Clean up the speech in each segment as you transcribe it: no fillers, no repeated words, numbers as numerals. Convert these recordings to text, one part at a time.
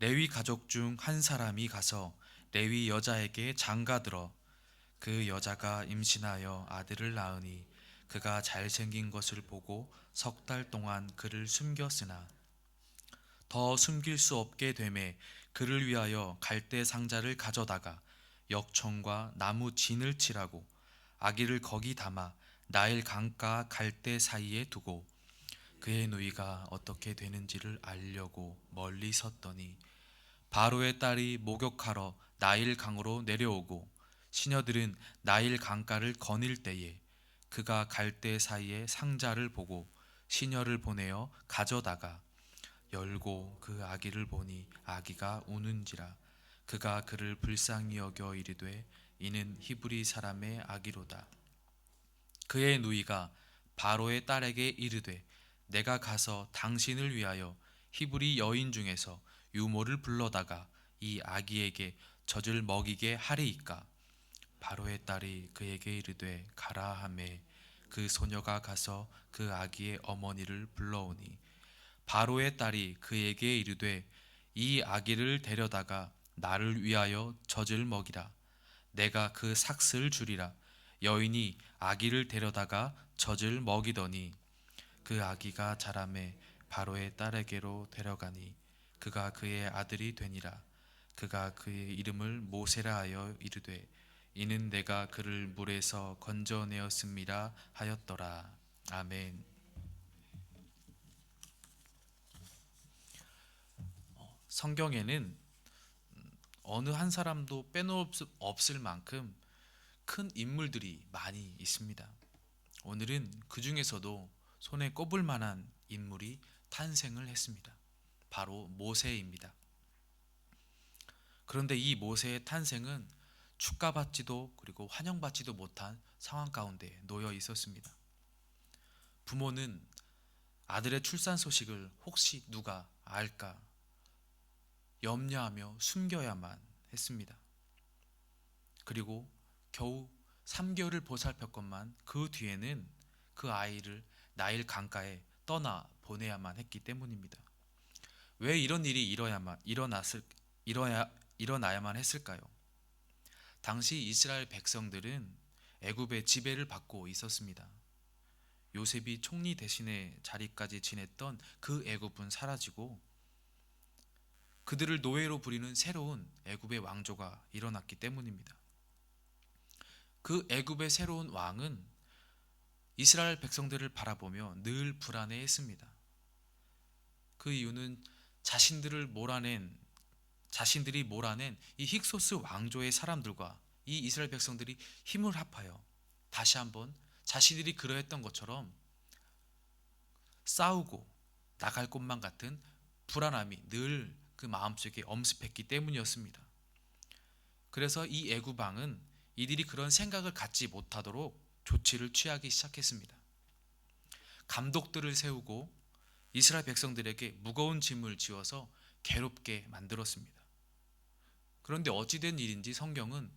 레위 가족 중 한 사람이 가서 레위 여자에게 장가들어 그 여자가 임신하여 아들을 낳으니 그가 잘생긴 것을 보고 석 달 동안 그를 숨겼으나 더 숨길 수 없게 되매 그를 위하여 갈대 상자를 가져다가 역청과 나무 진을 칠하고 아기를 거기 담아 나일 강가 갈대 사이에 두고 그의 누이가 어떻게 되는지를 알려고 멀리 섰더니 바로의 딸이 목욕하러 나일 강으로 내려오고 시녀들은 나일 강가를 거닐 때에 그가 갈대 사이에 상자를 보고 시녀를 보내어 가져다가 열고 그 아기를 보니 아기가 우는지라 그가 그를 불쌍히 여겨 이르되 이는 히브리 사람의 아기로다. 그의 누이가 바로의 딸에게 이르되 내가 가서 당신을 위하여 히브리 여인 중에서 유모를 불러다가 이 아기에게 젖을 먹이게 하리이까. 바로의 딸이 그에게 이르되 가라 하매 그 소녀가 가서 그 아기의 어머니를 불러오니 바로의 딸이 그에게 이르되 이 아기를 데려다가 나를 위하여 젖을 먹이라. 내가 그 삭슬 주리라. 여인이 아기를 데려다가 젖을 먹이더니 그 아기가 자라매 바로의 딸에게로 데려가니 그가 그의 아들이 되니라. 그가 그의 이름을 모세라 하여 이르되 이는 내가 그를 물에서 건져내었음이라 하였더라. 아멘. 성경에는 어느 한 사람도 빼놓을 수 없을 만큼 큰 인물들이 많이 있습니다. 오늘은 그 중에서도 손에 꼽을 만한 인물이 탄생을 했습니다. 바로 모세입니다. 그런데 이 모세의 탄생은 축가받지도 그리고 환영받지도 못한 상황 가운데 놓여 있었습니다. 부모는 아들의 출산 소식을 혹시 누가 알까 염려하며 숨겨야만 했습니다. 그리고 겨우 3개월을 보살폈건만 그 뒤에는 그 아이를 나일 강가에 떠나 보내야만 했기 때문입니다. 왜 이런 일이 일어나야만 했을까요? 당시 이스라엘 백성들은 애굽의 지배를 받고 있었습니다. 요셉이 총리 대신의 자리까지 지냈던 그 애굽은 사라지고 그들을 노예로 부리는 새로운 애굽의 왕조가 일어났기 때문입니다. 그 애굽의 새로운 왕은 이스라엘 백성들을 바라보며 늘 불안해했습니다. 그 이유는 자신들이 몰아낸 이 힉소스 왕조의 사람들과 이 이스라엘 백성들이 힘을 합하여 다시 한번 자신들이 그러했던 것처럼 싸우고 나갈 것만 같은 불안함이 늘 그 마음속에 엄습했기 때문이었습니다. 그래서 이 애굽 왕은 이들이 그런 생각을 갖지 못하도록 조치를 취하기 시작했습니다. 감독들을 세우고 이스라엘 백성들에게 무거운 짐을 지어서 괴롭게 만들었습니다. 그런데 어찌된 일인지 성경은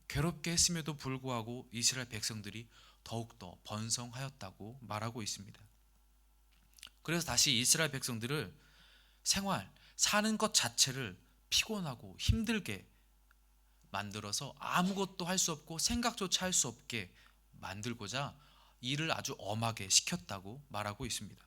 괴롭게 했음에도 불구하고 이스라엘 백성들이 더욱더 번성하였다고 말하고 있습니다. 그래서 다시 이스라엘 백성들을 사는 것 자체를 피곤하고 힘들게 만들어서 아무것도 할 수 없고 생각조차 할 수 없게 만들고자 일을 아주 엄하게 시켰다고 말하고 있습니다.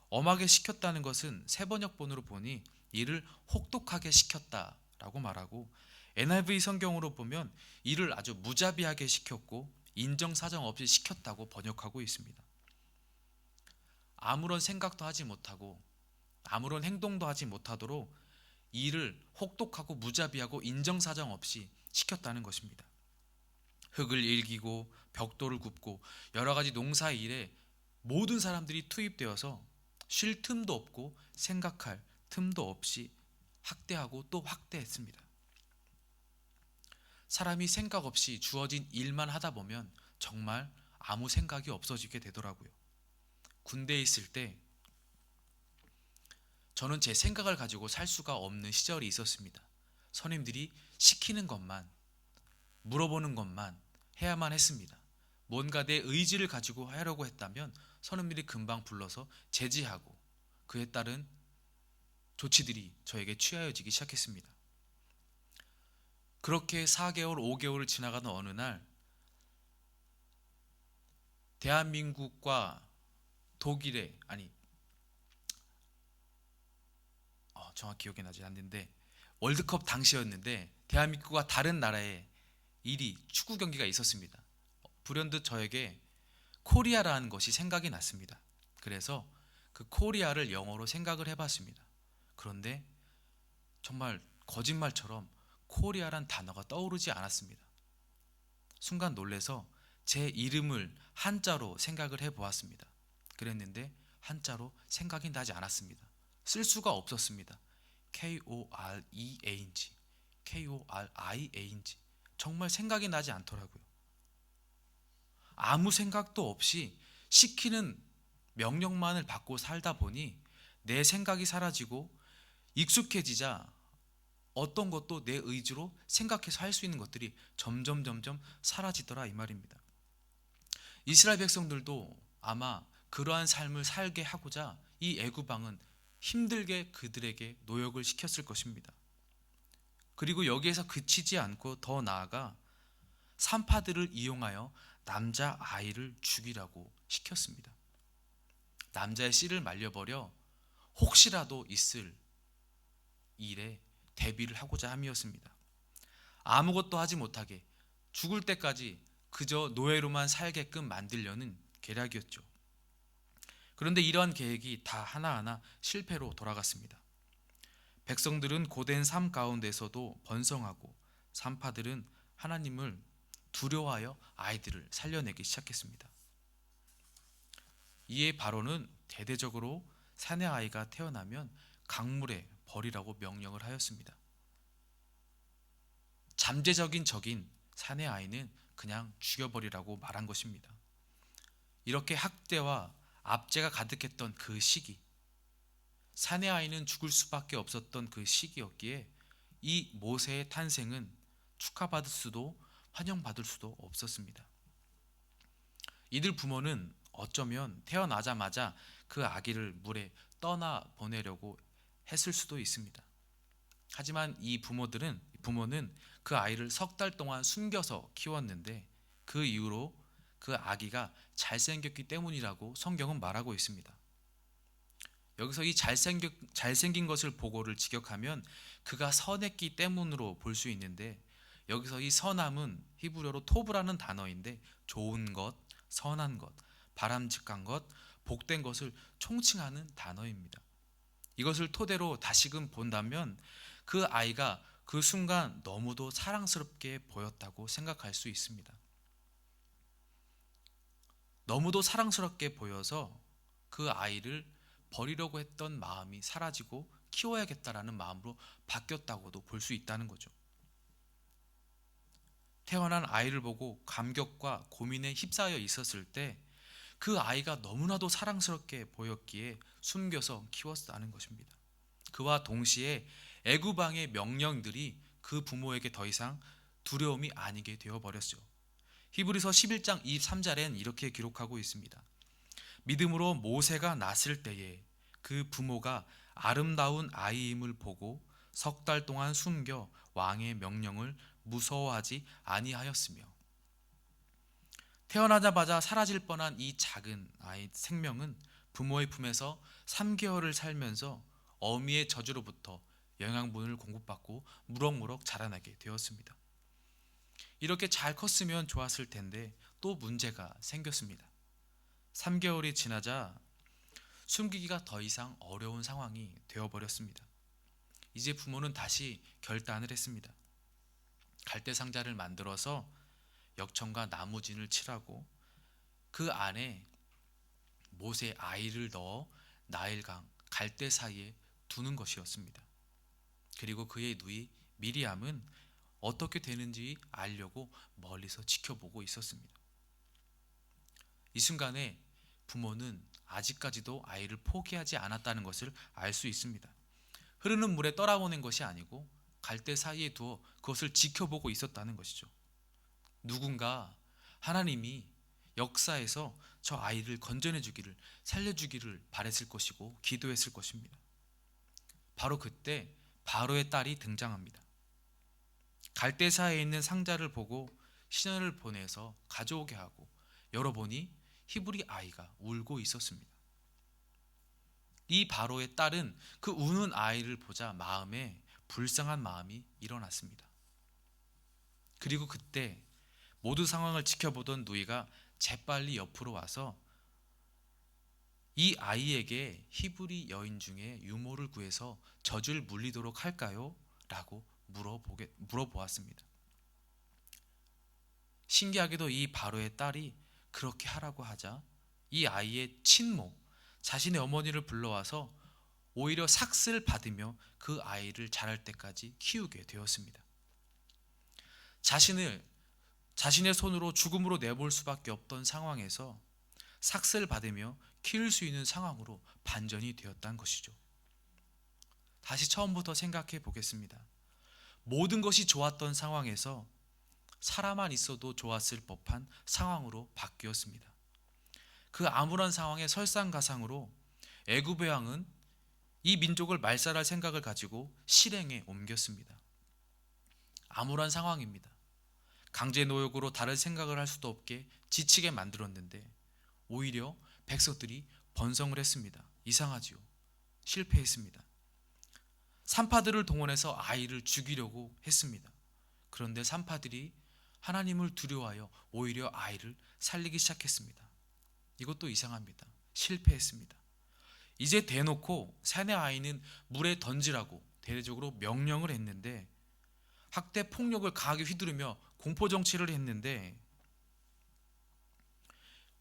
엄하게 시켰다는 것은 세번역본으로 보니 이를 혹독하게 시켰다라고 말하고 NIV 성경으로 보면 이를 아주 무자비하게 시켰고 인정사정 없이 시켰다고 번역하고 있습니다. 아무런 생각도 하지 못하고 아무런 행동도 하지 못하도록 일을 혹독하고 무자비하고 인정사정 없이 시켰다는 것입니다. 흙을 일기고 벽돌을 굽고 여러 가지 농사 일에 모든 사람들이 투입되어서 쉴 틈도 없고 생각할 틈도 없이 학대하고 또 학대했습니다. 사람이 생각 없이 주어진 일만 하다 보면 정말 아무 생각이 없어지게 되더라고요. 군대에 있을 때 저는 제 생각을 가지고 살 수가 없는 시절이 있었습니다. 선임들이 시키는 것만, 물어보는 것만 해야만 했습니다. 뭔가 내 의지를 가지고 하려고 했다면 선임들이 금방 불러서 제지하고 그에 따른 조치들이 저에게 취하여지기 시작했습니다. 그렇게 4개월, 5개월을 지나가는 어느 날 대한민국과 독일의 정확히 기억이 나지 않는데 월드컵 당시였는데 대한민국과 다른 나라의 축구 경기가 있었습니다. 불현듯 저에게 코리아라는 것이 생각이 났습니다. 그래서 그 코리아를 영어로 생각을 해봤습니다. 그런데 정말 거짓말처럼 코리아란 단어가 떠오르지 않았습니다. 순간 놀래서 제 이름을 한자로 생각을 해보았습니다. 그랬는데 한자로 생각이 나지 않았습니다. 쓸 수가 없었습니다. K-O-R-E-A-N-G, K-O-R-I-A-N-G. 정말 생각이 나지 않더라고요. 아무 생각도 없이 시키는 명령만을 받고 살다 보니 내 생각이 사라지고 익숙해지자 어떤 것도 내 의지로 생각해서 할 수 있는 것들이 점점 사라지더라 이 말입니다. 이스라엘 백성들도 아마 그러한 삶을 살게 하고자 이 애굽 왕은 힘들게 그들에게 노역을 시켰을 것입니다. 그리고 여기에서 그치지 않고 더 나아가 산파들을 이용하여 남자 아이를 죽이라고 시켰습니다. 남자의 씨를 말려버려 혹시라도 있을 일에 대비를 하고자 함이었습니다. 아무것도 하지 못하게 죽을 때까지 그저 노예로만 살게끔 만들려는 계략이었죠. 그런데 이러한 계획이 다 하나하나 실패로 돌아갔습니다. 백성들은 고된 삶 가운데서도 번성하고 산파들은 하나님을 두려워하여 아이들을 살려내기 시작했습니다. 이에 바로는 대대적으로 사내 아이가 태어나면 강물에 버리라고 명령을 하였습니다. 잠재적인 적인 사내 아이는 그냥 죽여버리라고 말한 것입니다. 이렇게 학대와 압제가 가득했던 그 시기, 사내 아이는 죽을 수밖에 없었던 그 시기였기에 이 모세의 탄생은 축하받을 수도 환영받을 수도 없었습니다. 이들 부모는 어쩌면 태어나자마자 그 아기를 물에 떠나 보내려고 했을 수도 있습니다. 하지만 이 부모는 그 아이를 석 달 동안 숨겨서 키웠는데 그 이후로 그 아기가 잘생겼기 때문이라고 성경은 말하고 있습니다. 여기서 이 잘생긴 것을 보고를 직역하면 그가 선했기 때문으로 볼 수 있는데, 여기서 이 선함은 히브리어로 토브라는 단어인데 좋은 것, 선한 것, 바람직한 것, 복된 것을 총칭하는 단어입니다. 이것을 토대로 다시금 본다면 그 아이가 그 순간 너무도 사랑스럽게 보였다고 생각할 수 있습니다. 너무도 사랑스럽게 보여서 그 아이를 버리려고 했던 마음이 사라지고 키워야겠다라는 마음으로 바뀌었다고도 볼 수 있다는 거죠. 태어난 아이를 보고 감격과 고민에 휩싸여 있었을 때 그 아이가 너무나도 사랑스럽게 보였기에 숨겨서 키웠다는 것입니다. 그와 동시에 애굽 왕의 명령들이 그 부모에게 더 이상 두려움이 아니게 되어버렸죠. 히브리서 11장 23절엔 이렇게 기록하고 있습니다. 믿음으로 모세가 낳았을 때에 그 부모가 아름다운 아이임을 보고 석 달 동안 숨겨 왕의 명령을 무서워하지 아니하였으며, 태어나자마자 사라질 뻔한 이 작은 아이 생명은 부모의 품에서 3개월을 살면서 어미의 젖으로부터 영양분을 공급받고 무럭무럭 자라나게 되었습니다. 이렇게 잘 컸으면 좋았을 텐데 또 문제가 생겼습니다. 3개월이 지나자 숨기기가 더 이상 어려운 상황이 되어버렸습니다. 이제 부모는 다시 결단을 했습니다. 갈대 상자를 만들어서 역청과 나무진을 칠하고 그 안에 모세 아이를 넣어 나일강 갈대 사이에 두는 것이었습니다. 그리고 그의 누이 미리암은 어떻게 되는지 알려고 멀리서 지켜보고 있었습니다. 이 순간에 부모는 아직까지도 아이를 포기하지 않았다는 것을 알 수 있습니다. 흐르는 물에 떠나보낸 것이 아니고 갈대 사이에 두어 그것을 지켜보고 있었다는 것이죠. 누군가 하나님이 역사에서 저 아이를 건져내 주기를, 살려주기를 바랬을 것이고 기도했을 것입니다. 바로 그때 바로의 딸이 등장합니다. 갈대사에 있는 상자를 보고 신하를 보내서 가져오게 하고 열어보니 히브리 아이가 울고 있었습니다. 이 바로의 딸은 그 우는 아이를 보자 마음에 불쌍한 마음이 일어났습니다. 그리고 그때 모두 상황을 지켜보던 누이가 재빨리 옆으로 와서 이 아이에게 히브리 여인 중에 유모를 구해서 젖을 물리도록 할까요? 라고 물어보았습니다. 신기하게도 이 바로의 딸이 그렇게 하라고 하자 이 아이의 친모, 자신의 어머니를 불러와서 오히려 삭스를 받으며 그 아이를 자랄 때까지 키우게 되었습니다. 자신의 손으로 죽음으로 내몰 수밖에 없던 상황에서 삭스를 받으며 키울 수 있는 상황으로 반전이 되었다는 것이죠. 다시 처음부터 생각해 보겠습니다. 모든 것이 좋았던 상황에서 사람만 있어도 좋았을 법한 상황으로 바뀌었습니다. 그 암울한 상황의 설상가상으로 애굽의 왕은 이 민족을 말살할 생각을 가지고 실행에 옮겼습니다. 암울한 상황입니다. 강제 노역으로 다른 생각을 할 수도 없게 지치게 만들었는데 오히려 백성들이 번성을 했습니다. 이상하지요. 실패했습니다. 산파들을 동원해서 아이를 죽이려고 했습니다. 그런데 산파들이 하나님을 두려워하여 오히려 아이를 살리기 시작했습니다. 이것도 이상합니다. 실패했습니다. 이제 대놓고 사내 아이는 물에 던지라고 대대적으로 명령을 했는데 학대 폭력을 강하게 휘두르며 공포 정치를 했는데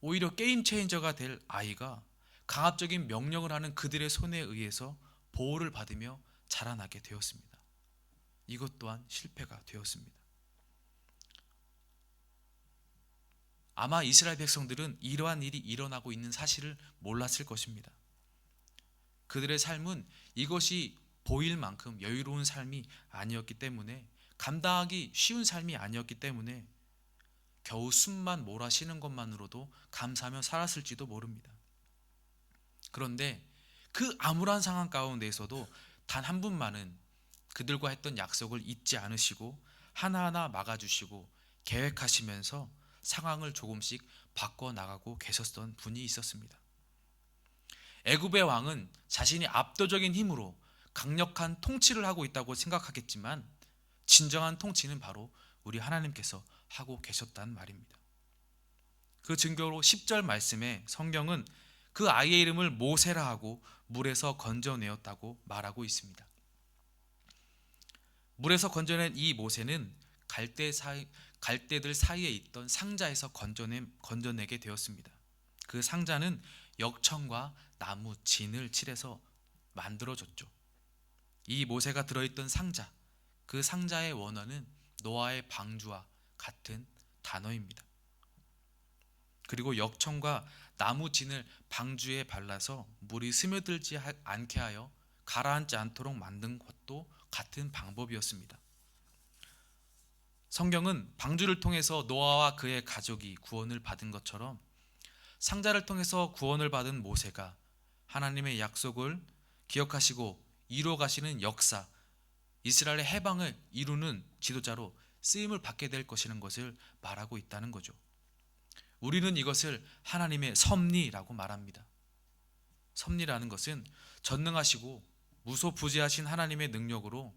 오히려 게임 체인저가 될 아이가 강압적인 명령을 하는 그들의 손에 의해서 보호를 받으며 자라나게 되었습니다. 이것 또한 실패가 되었습니다. 아마 이스라엘 백성들은 이러한 일이 일어나고 있는 사실을 몰랐을 것입니다. 그들의 삶은 이것이 보일 만큼 여유로운 삶이 아니었기 때문에, 감당하기 쉬운 삶이 아니었기 때문에 겨우 숨만 몰아쉬는 것만으로도 감사하며 살았을지도 모릅니다. 그런데 그 암울한 상황 가운데에서도 단 한 분만은 그들과 했던 약속을 잊지 않으시고 하나하나 막아주시고 계획하시면서 상황을 조금씩 바꿔나가고 계셨던 분이 있었습니다. 애굽의 왕은 자신이 압도적인 힘으로 강력한 통치를 하고 있다고 생각하겠지만 진정한 통치는 바로 우리 하나님께서 하고 계셨단 말입니다. 그 증거로 10절 말씀에 성경은 그 아이의 이름을 모세라 하고 물에서 건져내었다고 말하고 있습니다. 물에서 건져낸 이 모세는 갈대들 사이에 있던 상자에서 건져내게 되었습니다. 그 상자는 역청과 나무 진을 칠해서 만들어졌죠. 이 모세가 들어있던 상자, 그 상자의 원어는 노아의 방주와 같은 단어입니다. 그리고 역청과 나무 진을 방주에 발라서 물이 스며들지 않게 하여 가라앉지 않도록 만든 것도 같은 방법이었습니다. 성경은 방주를 통해서 노아와 그의 가족이 구원을 받은 것처럼 상자를 통해서 구원을 받은 모세가 하나님의 약속을 기억하시고 이루어 가시는 역사, 이스라엘의 해방을 이루는 지도자로 쓰임을 받게 될 것이라는 것을 말하고 있다는 거죠. 우리는 이것을 하나님의 섭리라고 말합니다. 섭리라는 것은 전능하시고 무소부재하신 하나님의 능력으로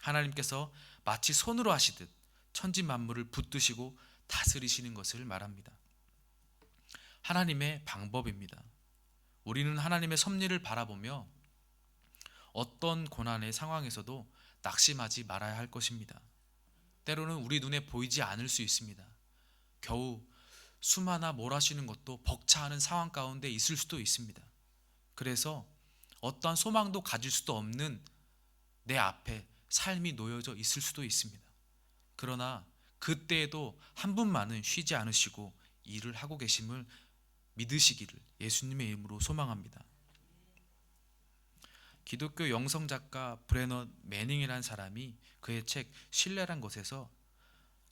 하나님께서 마치 손으로 하시듯 천지 만물을 붙드시고 다스리시는 것을 말합니다. 하나님의 방법입니다. 우리는 하나님의 섭리를 바라보며 어떤 고난의 상황에서도 낙심하지 말아야 할 것입니다. 때로는 우리 눈에 보이지 않을 수 있습니다. 겨우 숨 하나 몰아쉬는 것도 벅차하는 상황 가운데 있을 수도 있습니다. 그래서 어떠한 소망도 가질 수도 없는 내 앞에 삶이 놓여져 있을 수도 있습니다. 그러나 그때에도 한 분만은 쉬지 않으시고 일을 하고 계심을 믿으시기를 예수님의 이름으로 소망합니다. 기독교 영성작가 브레너 매닝이라는 사람이 그의 책 신뢰란 것에서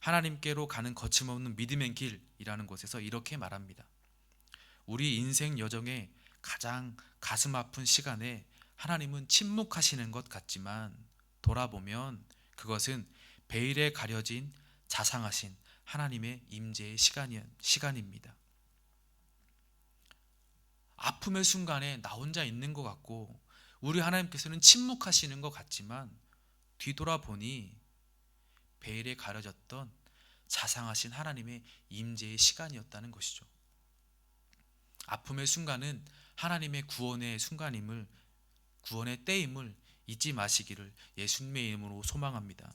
하나님께로 가는 거침없는 믿음의 길이라는 곳에서 이렇게 말합니다. 우리 인생 여정의 가장 가슴 아픈 시간에 하나님은 침묵하시는 것 같지만 돌아보면 그것은 베일에 가려진 자상하신 하나님의 임재의 시간입니다. 아픔의 순간에 나 혼자 있는 것 같고 우리 하나님께서는 침묵하시는 것 같지만 뒤돌아보니 베일에 가려졌던 자상하신 하나님의 임재의 시간이었다는 것이죠. 아픔의 순간은 하나님의 구원의 순간임을, 구원의 때임을 잊지 마시기를 예수님의 이름으로 소망합니다.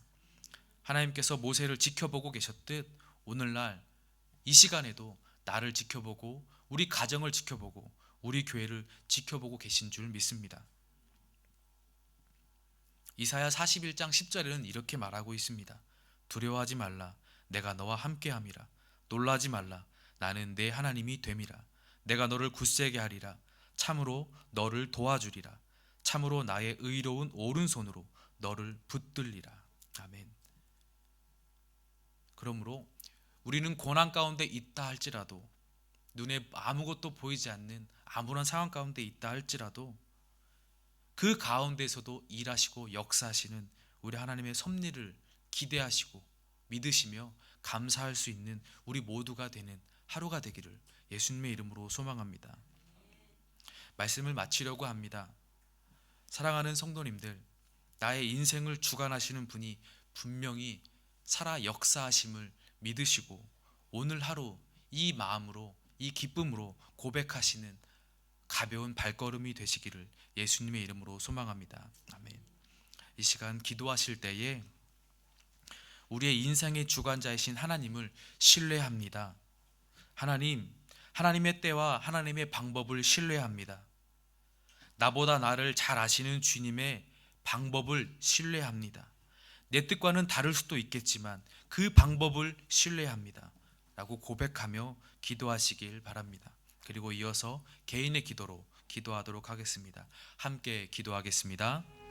하나님께서 모세를 지켜보고 계셨듯 오늘날 이 시간에도 나를 지켜보고 우리 가정을 지켜보고 우리 교회를 지켜보고 계신 줄 믿습니다. 이사야 41장 10절에는 이렇게 말하고 있습니다. 두려워하지 말라. 내가 너와 함께함이라. 놀라지 말라. 나는 내 하나님이 됨이라. 내가 너를 굳세게 하리라. 참으로 너를 도와주리라. 참으로 나의 의로운 오른손으로 너를 붙들리라. 아멘. 그러므로 우리는 고난 가운데 있다 할지라도, 눈에 아무것도 보이지 않는 아무런 상황 가운데 있다 할지라도 그 가운데서도 일하시고 역사하시는 우리 하나님의 섭리를 기대하시고 믿으시며 감사할 수 있는 우리 모두가 되는 하루가 되기를 예수님의 이름으로 소망합니다. 말씀을 마치려고 합니다. 사랑하는 성도님들, 나의 인생을 주관하시는 분이 분명히 살아 역사하심을 믿으시고 오늘 하루 이 마음으로, 이 기쁨으로 고백하시는 가벼운 발걸음이 되시기를 예수님의 이름으로 소망합니다. 아멘. 이 시간 기도하실 때에 우리의 인생의 주관자이신 하나님을 신뢰합니다. 하나님의 때와 하나님의 방법을 신뢰합니다. 나보다 나를 잘 아시는 주님의 방법을 신뢰합니다. 내 뜻과는 다를 수도 있겠지만 그 방법을 신뢰합니다. 라고 고백하며 기도하시길 바랍니다. 그리고 이어서 개인의 기도로 기도하도록 하겠습니다. 함께 기도하겠습니다.